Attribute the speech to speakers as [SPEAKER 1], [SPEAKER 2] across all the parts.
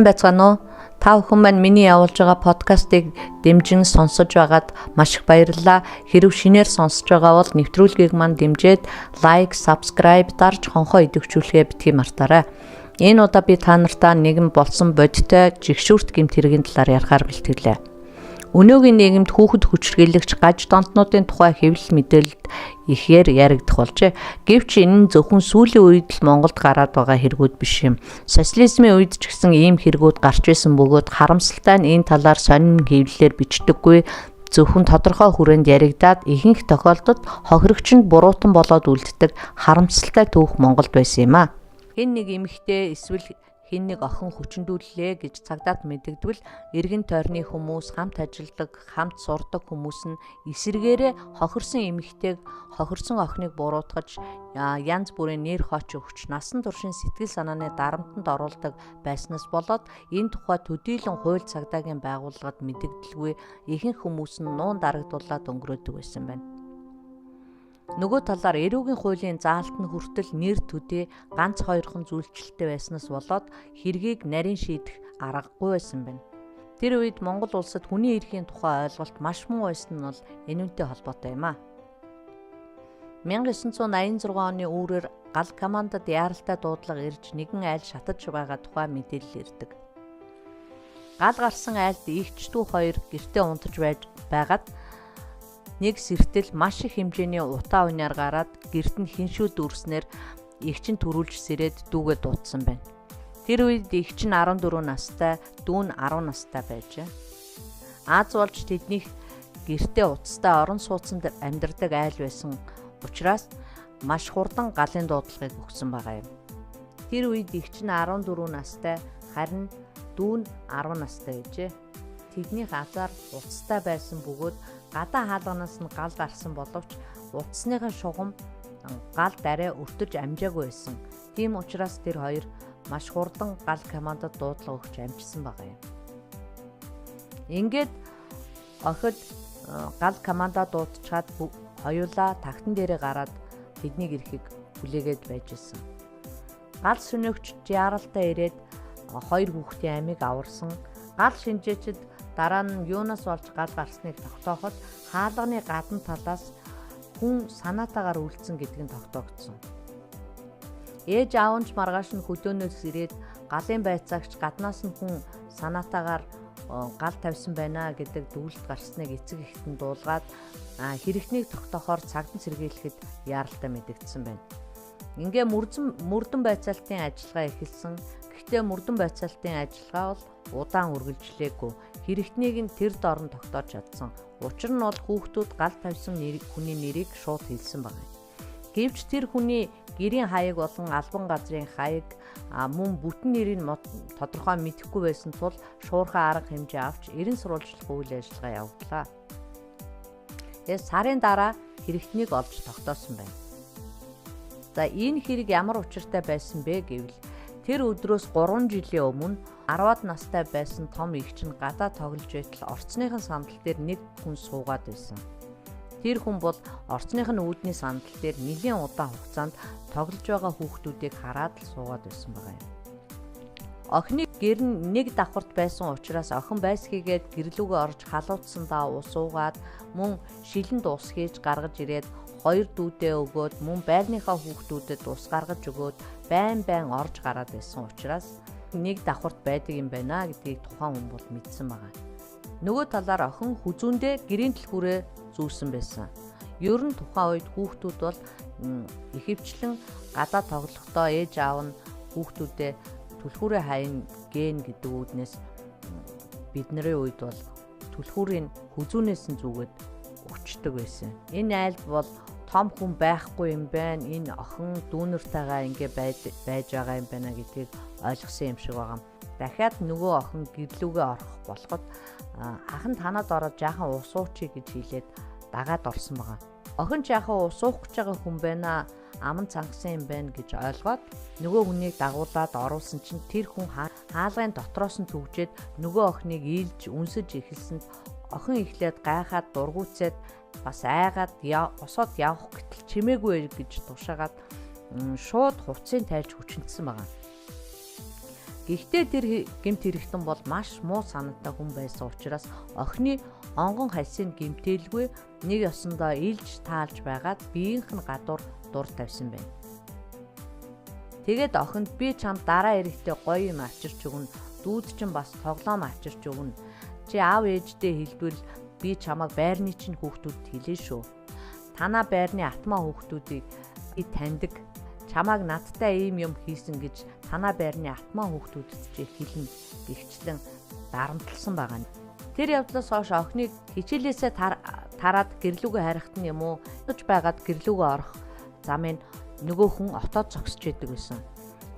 [SPEAKER 1] Байцгаана уу? Та бүхэн маань миний явуулж байгаа подкастыг дэмжин сонсож байгаад маш их баярлалаа. Хэрв шинээр сонсож байгаа бол нэвтрүүлгийг маань дэмжиж лайк, subscribe дарж хонхоо идэвхжүүлэхээ битгий мартаарай. Энэ удаа би та нартай нэгэн болсон бодиттой жигшүүрт гэмт хэргийн талаар ярихаар бэлтгэлээ. Өнөөгийн нийгэмд хүүхэд хүчирхийлэгч гаж донтнуудын тухай хэвлэл мэдээлэлд ихээр яригдах болжээ. Гэвч энэ нь зөвхөн сүүлийн үед л Монголд гараад байгаа хэрэгүүд биш юм. Социализмын үед ч гэсэн ийм хэрэгүүд гарч байсан бөгөөд харамсалтай нь энэ талаар сонин хэвлэлээр бичдэггүй. Зөвхөн тодорхой хүрээнд яригдаад ихэнх тохиолдолд хохирогчинд буруутан болоод үлддэг харамсалтай түүх Монголд байсан юм а. Хэн нэг эмэгтэй эсвэл хин нэг охин хүчндүүллээ гэж цагдаад мэдэгдвэл эргэн тойрны хүмүүс, хамт ажилдаг, хамт сурдаг хүмүүс нь эсэргээрээ хохирсон эмэгтэйг, хохирсон охиныг буруутгаж янз бүрийн нэр хоч өгч насан туршийн сэтгэл санааны дарамтанд оруулдаг байснаас болоод энэ тухай төдийлөн хууль цагдаагийн байгууллагад мэдэгдэлгүй ихэнх хүмүүс нь нуун дарагдуулаад өнгөрөөдөг байсан байна. Нөгөө талаар эрүүгийн хуулийн заалтанд хүртэл нэр төдий ганц хоёрхан зүйлчлэлтэй байснаас болоод хэргийг нарийн шийдэх аргагүй байсан байна. Тэр үед Монгол улсад хүний эрхийн тухай ойлголт маш муу байсан нь бол энүүнтэй холбоотой юм а. 1986 оны үүрээр гал командад яаралтай дуудлага ирж нэгэн айл шатаж байгаа тухай мэдээлэл ирдэг. Гал гарсан айлд игчдүү хоёр гэртээ унтаж байгаад нэг сэртэл маш их хэмжээний утаа униар гараад гэрт нь хиншүү дүрснээр игч нь төрүүлж сэрээд дүүгээ дуудсан байна. Тэр үед игч нь 14 настай, дүү нь 10 настай байжээ. Аз болж тэднийх гэртээ уцтай орон сууцанд амьдардаг айл байсан учраас маш хурдан галын дуудлагыг өгсөн байгаа юм. Тэр үед игч нь 14 настай, харин дүү нь 10 настай байжээ. Тэднийх азар уцтай байсан бөгөөд гадаа хаалганаас нь гал гарсан боловч утасныхаа шугам гал дараа өртөж амжаагүй байсан. Тийм учраас тэр хоёр маш хурдан гал командад дуудлага өгч амжсан байгаа юм. Ингээд охид гал командад дуудчихад хоёулаа тагтан дээрээ гараад тэднийг ирэхийг хүлээгээд байжсэн. Гал сүнөөгч яаралтай ирээд хоёр хүүхдийн амийг аварсан. Гал шинжээчд дараа нь юунаас болж гал гарсныг тогтооход хаалганы гадна талаас хүн санаатаагаар үлдсэн гэдгийг тогтоогдсон. Ээж аав нь маргааш нь хөдөөнөөс ирээд галын байцаагч гаднаас нь хүн санаатаагаар гал тавьсан байна гэдэг дүгнэлт гарсныг эцэг эхэд нь дуулгаад хэрэгтнийг тогтоохоор цагдан сэргийлэхэд яаралтай мэдэгдсэн байна. Ингээ мөрдөн байцаалтын ажиллагаа эхэлсэн. Гэхдээ мөрдөн байцаалтын ажиллагаа бол удаан үргэлжлээгүй. Хэрэгтнийг нь тэр дорн тогтоож чадсан. Учир нь бол хүүхдүүд гал тавьсан хүний нэрийг шууд хэлсэн байна. Гэвч тэр хүний гэрийн хаяг болон албан газрын хаяг мөн бүтэн нэрийг тодорхой мэдэхгүй байсан тул шуурхай арга хэмжээ авч эрен сурвалжлах үйл ажиллагаа явууллаа. Сарын дараа хэрэгтнийг олж тогтоосон байна. За энэ хэрэг ямар учиртай байсан бэ гэвэл тэр өдрөөс 3 жилийн өмнө 10-аад настай байсан том игч нь гадаа тоглож байтал орцныхын сандал дээр нэг хүн суугаад байсан. Тэр хүн бол орцныхын үүдний сандал дээр нэлийн удаан хугацаанд тоглож байгаа хүүхдүүдийг хараад л суугаад байсан байгаа юм. Охины гэр нь нэг давхарт байсан учраас охин байсгийгээд гэрлүүгээ орж халууцсандаа ус уугаад мөн шилэнд ус хийж гаргаж ирээд хоёр дүүдээ өгөөд мөн байрныхаа хүүхдүүдэд ус гаргаж өгөөд байн орж гараад байсан учраас нэг давхарт байдаг юм байна гэдгийг тухайн хүн бол мэдсэн байгаа. Нөгөө талаар охин хүзүүндээ гэрийн түлхүүрээ зүүсэн байсан. Ер нь тухайн үед хүүхдүүд бол ихэвчлэн гадаа тоглохдоо ээж аав нь хүүхдүүдэд түлхүүрээ хаяна гэн гэдэг үүднээс бидний үед бол түлхүүрийн хүзүүнээс нь зүгээд өчтдөг байсан. Энэ айлд бол том хүн байхгүй юм байна. Энэ охин дүүнэртэйгээ ингээ байж байгаа юм байна гэдгийг ойлгосон юм шиг байгаа. Дахиад нөгөө охин гэрлүүгээ орох болоход ахын танаад ороод жаахан ус уучи гэж хэлээд дагаад орсон байгаа. Охин жаахан ус уух гэж байгаа хүн байна. Аман цангасан юм байна гэж ойлгоод нөгөө хүнийг дагуулад оруулсан чинь тэр хүн хаалгын дотроос нь түгжээд нөгөө охиныг ийлж үнсэж эхэлсэнд охин эхлээд гайхаад дургуутсаад бас айгаад босоод явах гэтэл чимээгүй гэж тушаагаад шууд хувцсыг тайлж хүчнэсэн байгаа. Гэхдээ тэр гэмт хэрэгтэн бол маш муу санаатай хүн байсан учраас охины онгон хальсыг гэмтээлгүй нэг ёсондоо илж таалж байгаад биеийнх нь гадуур дур тавьсан байна. Тэгээд охинд би чамд дараа эрэхтэй гоё юм авчирч өгнө. Дүүд чинь бас тоглоом авчирч өгнө. Чи аав ээждээ хэлбэл би чамайг байрны чинь хүүхдүүдэд хэлээ шүү. Танаа байрны атмаа хүүхдүүдийг би таньдаг. Чамайг надтай ийм юм хийсэн гэж танаа байрны атмаа хүүхдүүдэд чи хэлнэ гихчлэн дарамтлсан байгаа. Тэр явдлаас хойш охиныг хичээлээсээ тараад гэрлүүгөө харихт нь юм уу гэж байгаад гэрлүүгөө орох замыг нөгөө хүн отоод зогсож идэг байсан.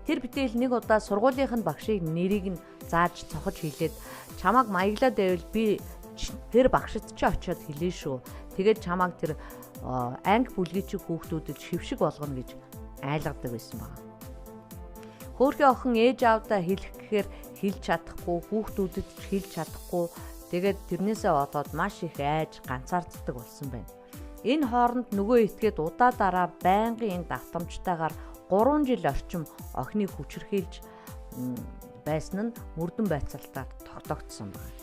[SPEAKER 1] Тэр битэл нэг удаа сургуулийнх нь багшийг нэрийг нь зааж цохож хэлээд чамайг маяглаад байвал би тэр багшид чи очиод хэлээ шүү. Тэгээд чамайг тэр анги бүлгийн хүүхдүүдэд шившиг болгоно гэж айлгадаг байсан байна. Хөөрхөн охин ээж аавдаа хэлэх гэхээр хэлж чадахгүй, хүүхдүүдэд ч хэлж чадахгүй. Тэгээд тэрнээсээ болоод маш их айж ганцаарддаг болсон байна. Энэ хооронд нөгөө этгээд удаа дараа байнгын энэ давтамжтайгаар 3 жил орчим охиныг хүчрхийлж байсан нь мөрдөн байцаалтаар тогтогдсон байна.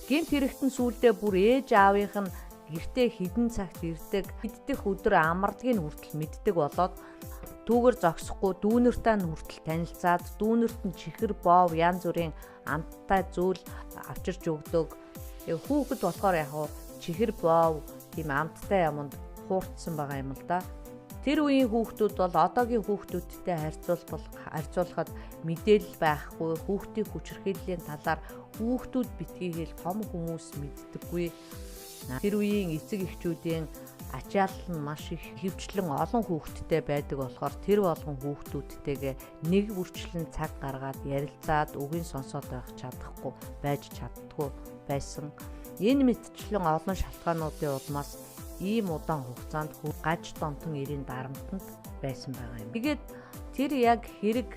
[SPEAKER 1] Гэмт хэрэгтэн сүүлдээ бүр ээж аавынх нь гэртээ хідэн цагт ирдэг, мэддэх өдөр амардгийг хүртэл мэддэг болоод түүгээр зогсохгүй дүүнэртэй нь хүртэл танилцаад дүүнэрт нь чихэр боов янз бүрийн амттай зүйл авчирч өгдөг. Хүүхэд болохоор яг чихэр боов тийм амттай юмд хуурцсан байгаа юм л да. Тэр үеийн хүүхдүүд бол одоогийн хүүхдүүдтэй харьцуулахад мэдээлэл байхгүй, хүүхдийн хүчирхийллийн талаар хүүхдүүд битгийгээл том хүмүүс мэддэггүй. Тэр үеийн эцэг эхчүүдийн ачаал нь маш их хөвчлэн олон хүүхэдтэй байдаг болохоор тэр болгон хүүхдүүдтэйгээ нэг бүрчлэн цаг гаргаад ярилцаад үгийн сонсоод байж чаддгүй байсан. Энэ мэтчлэн олон шалтгаануудын улмаас ийм удаан хугацаанд гаж донтон ирийн дарамтанд байсан байгаа юм. Тэгээд тэр яг хэрэг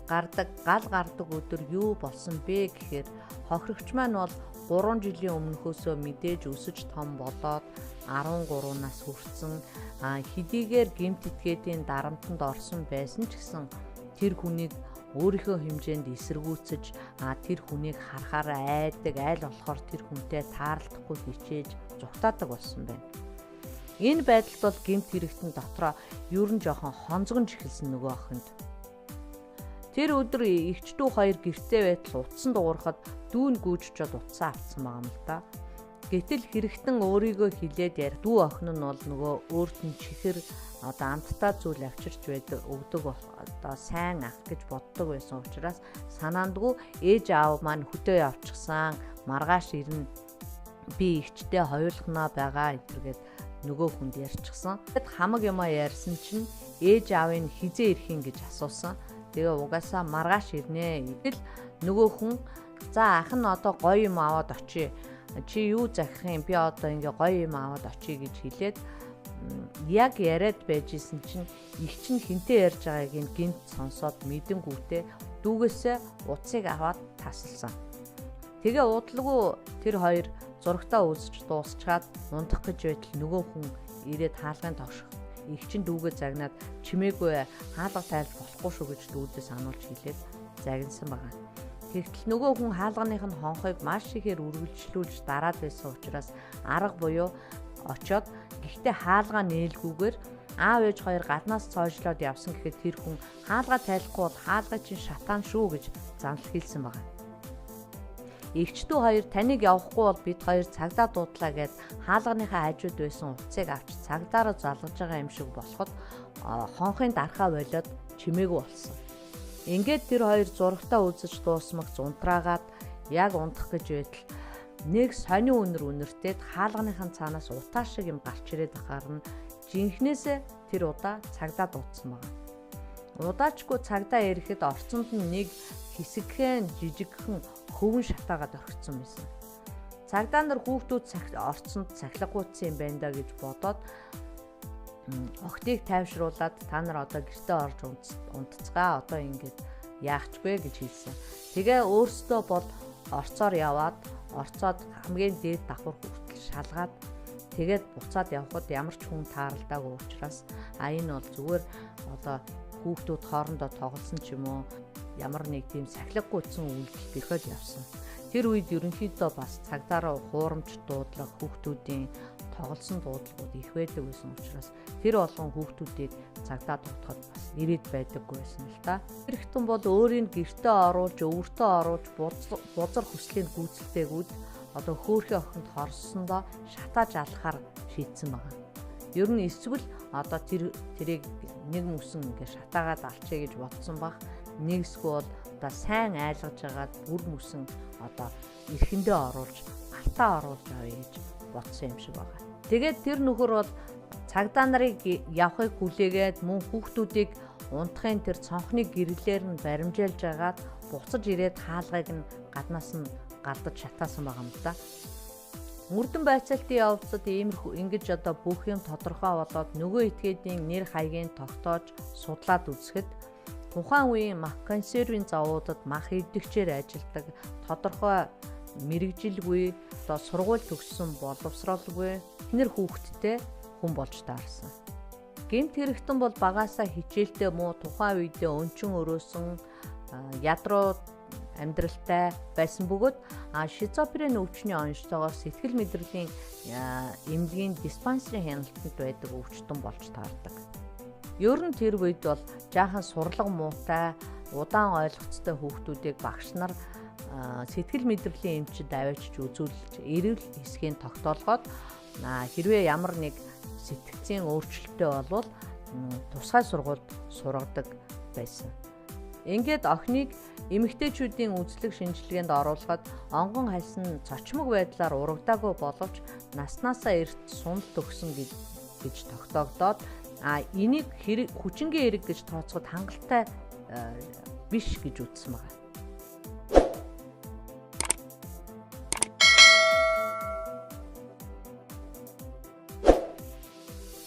[SPEAKER 1] гал гардаг өдөр юу болсон бэ гэхээр хохирогч маань бол 3 жилийн өмнөхөөсөө мэдээж өсөж том болоод 13 нас хүрсэн хэдийгээр гэмт этгээдийн дарамтанд орсон байсан ч гэсэн тэр хүнийг өөрийнхөө хэмжээнд эсэргүүцэж тэр хүнийг харахаараа айдаг, аль болохоор тэр хүнтэй таарлахгүй хичээж зүгтаадаг болсон байна. Энэ байдалд бол гэмт хэрэгтэн дотроо ер нь жоохон хонзгонж эхэлсэн нөгөө охинд. Тэр өдөр эгч дүү хоёр гэртээ байтал утсан дуурахад дүүн гүйжчод утсаа авцсан байгаа юм л да. Гэтэл хэрэгтэн өөрийгөө хилээд дүү охин нь бол нөгөө өөрт нь чихэр амттай зүйл авчирч өгдөг сайн ах гэж боддог байсан учраас санаандгүй ээж аав маань хөдөө явчихсан маргааш ирнэ би эгчтэй хоёулахнаа байгаа гэдэргээд нөгөө хүнд ярьчихсан. Тэгэд хамаг юмаа ярьсан чинь ээж аавын хизээ ирэх гэж асуусан. Тэгээ угаасаа маргааш ирнэ. Гэтэл нөгөө хүн за ах нь одоо гоё юм аваад очие. Чи юу захих юм? Би одоо ингээ гоё юм аваад очие гэж хэлээд яг яриад байжсэн чинь их чинь хинтээ ярьж байгааг нь гинт сонсоод мэдэнгүүтээ дүүгээсээ утсыг аваад тасалсан. Тэгээ удалгүй тэр хоёр зурагтаа үзэж дуусчаад унтах гэж байтал нөгөө хүн ирээд хаалгын тогших. Их чинь дүүгээ загнаад чимээгүй хаалга тайлж болохгүй шүү гэж дүүдээ сануулж хэлээд загинсан байгаа. Тэгтэл нөгөө хүн хаалганых нь хонхыг маш ихээр үргэлжлүүлж дараад байсан учраас арга буюу очоод гэхдээ хаалгаа нээлгүйгээр аав ээж хоёр гаднаас цоожлоод явсан гэхэд тэр хүн хаалгаа тайлахгүй бол хаалгаа чинь шатаан шүү гэж занл хэлсэн байгаа. Эгчдүү хоёр таныг явахгүй бол бид хоёр цагдаа дуудлаа гэд хаалганыхаа хажууд байсан утсыг авч цагдаараа залгаж байгаа юм шиг болоход хонхын дархаа болоод чимээгүй болсон. Ингээд тэр хоёр зурагтаа үзэж дуусмагц унтраагаад яг унтах гэж байтал нэг сонин үнэртээд хаалганыхаа цаанаас утаа шиг юм гарч ирээд ахаар нь жинхнээсээ тэр удаа цагдаа дуудсан байна. Удаачгүй цагдаа ирэхэд орцонд нь нэг хэсэгхэн жижигхэн хөвөн шатаагаад орхисон байсан. Цагдаа нар хүүхдүүд орцонд цахилгагүйцсэн юм байна да гэж бодоод охтыг тайвшруулад та нар одоо гэртээ орж унтцгаа одоо ингэж яахчгүй гэж хэлсэн. Тэгээ өөрсдөө бол орцоор яваад орцоод хамгийн дээд давхар хүртэл шалгаад тэгээд буцаад явхад ямар ч хүн тааралдаагүй учраас энэ бол зүгээр одоо хүүхдүүд хоорондоо тоглосон ч юм уу ямар нэг тийм сахилгагүй утсан үйлдэл бихэж явсан. Тэр үед ерөнхийдөө бас цагдаараа хуурамч дуудлага хүүхдүүдийн тоглосон дуудлагууд их байдаг байсан учраас тэр олон хүүхдүүдийг цагдаа дуудахад бас ирээд байдаггүй байсан л да. Тэр хэвтэн бол өөрийн гэртээ оруулж, өвөртөө оруулж бузар хүслийн гүйцэлтээгүүд одоо хөөхөн охинд хорссондоо шатааж алахаар шийдсэн байна. Ер нь эсвэл одоо тэрийг нэг мөсөн ингээ шатаагаад алчээ гэж бодсон баг. Нэгсгүй бол одоо сайн айлгаж агаад бүр мөсөн одоо эрхэндээ оруулж, гартаа оруулж авъя гэж бодсон юм шиг байна. Тэгээд тэр нөхөр бол цагдаа нарыг явахыг хүлээгээд мөн хүүхдүүдийг унтахын тэр цонхны гэрлэлээр нь баримжаалж агаад буцаж ирээд хаалгыг нь гаднаас нь галдаж шатаасан байгаа юм да. Мөрдөн байцаалтын явцад иймэрхүү ингэж одоо бүх юм тодорхой болоод нөгөө этгээдийн нэр хаягийг тогтоож судлаад үзэхэд тухайн үеийн мах консервийн завуудад мах эвдэгчээр ажилладаг тодорхой мэрэгжилгүй одоо сургууль төгссөн боловсролгүй нэр хүүхэдтэй хүн болж таарсан. Гэмт хэрэгтэн бол багаасаа хичээлдээ муу тухайн үедээ өнчин өрөөсөн ядруу амьдралтай байсан бөгөөд шизофрен өвчний онцлогоор сэтгэл мэдрэлийн эмнэлгийн диспансерын хяналтанд байдаг өвчтөн болж таардаг. Ер нь тэр үед бол жаахан сурлага муутай, удаан ойлгоцтой хүүхдүүдийг багш нар сэтгэл мэдрэлийн эмчид аваачиж үзүүлж эрүүл хэсгийн тогтоолгоод хэрвээ ямар нэг сэтгцийн өөрчлөлттэй болвол тусгай сургуульд сургадаг байсан. Ингээд охиныг эмэгтэйчүүдийн үзлэг шинжилгээнд оруулахад онгон хальсан цочмог байдлаар урагдаагүй боловч наснаасаа эрт сунал төгсөн гэж тогтоогдоод энийг хүчингийн хэрэг гэж тооцоход хангалттай биш гэж үзсэн байна.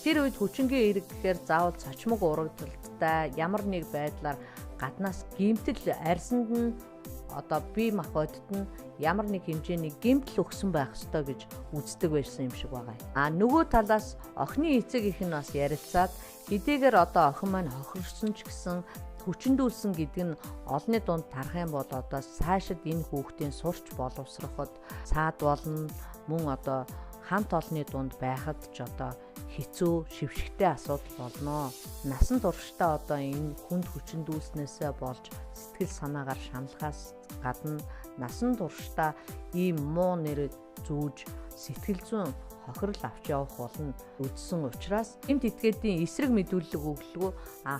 [SPEAKER 1] Тэр үед хүчингийн хэрэг гэхээр заавал цочмог урагдaltaй ямар нэг байдлаар гаднаас гэмтэл арьсанд нь одоо бие махбодд нь ямар нэг хэмжээний гэмтэл өгсөн байх ёстой гэж үздэг байсан юм шиг байгаа. Нөгөө талаас охины эцэг их нь бас ярилцаад хэдийгээр одоо охин маань хохирсон ч гэсэн хүчндүүлсэн гэдэг нь олонний дунд тарах юм бол одоо цаашид энэ хүүхдийн сурч боловсроход цаад болно. Мөн одоо хамт олонний дунд байхад ч одоо хэцүү шившигтэй асуудал болно. Насан туршдаа одоо энэ хүнд хүчндүүлснээсээ болж сэтгэл санаагаар шаналхаас гадна насан туршдаа ийм муу нэр зүүж сэтгэл зүйн хохирол авч явах болно үзсэн учраас эмт этгээдийн эсрэг мэдүүлэг өглөө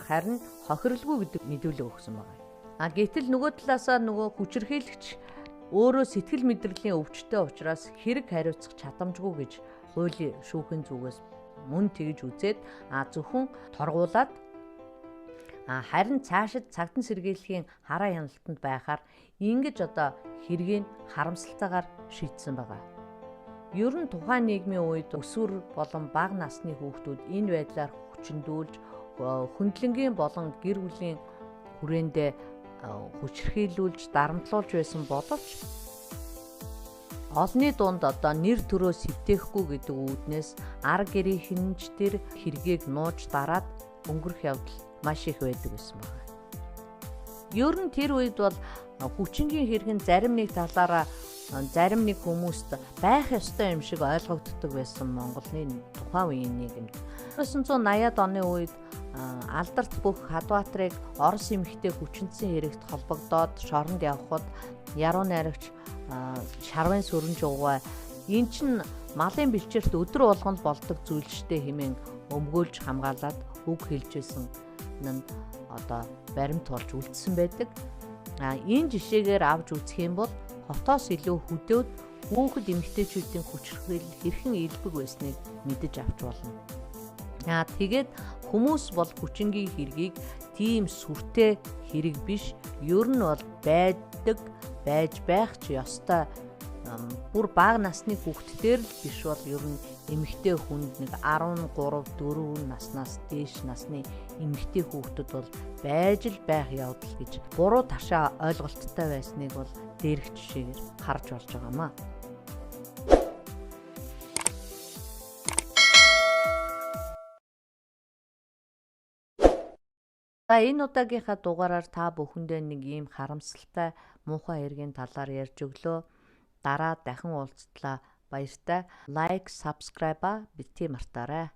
[SPEAKER 1] харин хохирлгүй гэдэг мэдүүлэг өгсөн байна. Гэтэл нөгөө талаасаа нөгөө хүчирхийлэгч өөрөө сэтгэл мэдрэлийн өвчтөй учраас хэрэг хариуцах чадамжгүй гэж хуулийн шүүхийн зүгээс мөн тэгж үзээд зөвхөн торгуулад харин цаашид цагтан сэргийлэхийн хараа хяналтанд байхаар ингэж одоо хэргийг харамсалцаагаар шийдсэн байгаа. Ер нь тухайн нийгмийн үед өсвөр болон бага насны хүүхдүүд энэ байдлаар хүчндүүлж хөндлөнгийн болон гэр бүлийн хүрээндээ хүчрхийлүүлж дарамтлуулж байсан боловч олонний дунд одоо нэр төрөө сэвтэхгүй гэдэг үүднээс арга гэрийн ч тэр хэргийг нууж дараад өнгөрөх явдал маш их байдаг байсан байна. Ер нь тэр үед бол хүчингийн хэрэг нь зарим нэг талаараа зарим нэг хүмүүст байх ёстой юм шиг ойлгогддог байсан Монголын тухайн үеийн нийгэмд. 1980-ад оны үед алдарт бүх Хадбаатрыг Орос эмэгтэй хүчинцэн хэрэгт холбогдоод шоронд явхад яруу найрагч Шарвын сүрэн жуугаа эн чин малын бэлчээрт өдөр болгонд болдог зүйл штэ хэмээн өмгөөлж хамгаалаад үг хэлжсэн нь одоо баримт болж үлдсэн байдаг. Энэ жишээгээр авч үзэх юм бол хотоос илүү хөдөөд хүүхэд эмэгтэйчүүдийн хүчирхийлэл хэрхэн илбэг байсныг мэдэж авч болно. Тэгээд хүмүүс бол хүчингийн хэргийг тийм сүртэй хэрэг биш, ер нь бол байж байх ч ёстой бүр бага насны хүүхдтэр л биш бол ер нь эмэгтэй хүнд нэг 13 4 наснаас дээш насны эмэгтэй хүүхдүүд бол байж л байх явдал гэж буруу ташаа ойлголттой байсныг бол дээрх жишээгээр харж болж байгаамаа. За энэ удаагийнхаа дугаараар та бүхэндээ нэг ийм харамсалтай муухай хэргийн талаар ярьж өглөө. Дараа дахин уулзтлаа. Баяртай. Лайк, subscribe бити мартаарай.